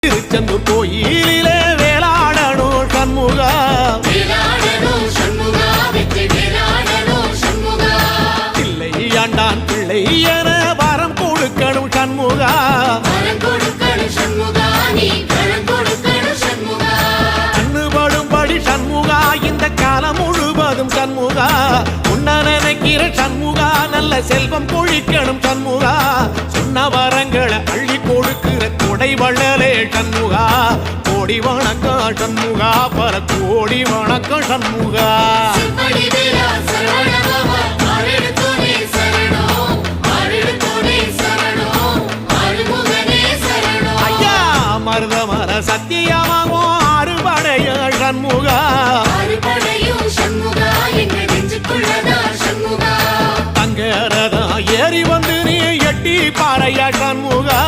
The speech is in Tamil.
திருச்செந்தூர் கோயிலிலே வேளாடணும் சண்முகா, பிள்ளை ஆண்டான் பிள்ளை என வரம் கொடுக்கணும் சண்முகா, கண்ணுபடும்படி சண்முகா இந்த காலம் முழுவதும் சண்முகா, உன்ன நினைக்கிற சண்முகா நல்ல செல்வம் பொழிக்கணும் சண்முகா, சொன்ன வரங்களை அள்ளி கொடுக்கிற கொடை வள்ளலே சண்முகா, கோடி வணக்கம் சண்முகா, பல கோடி வணக்கம் சண்முகா. ஐயா மருதமர சத்தியமாகும் அறுபடைய சண்முகா, தங்கரதா ஏறி வந்து நீ எட்டி பாறையா சண்முகா,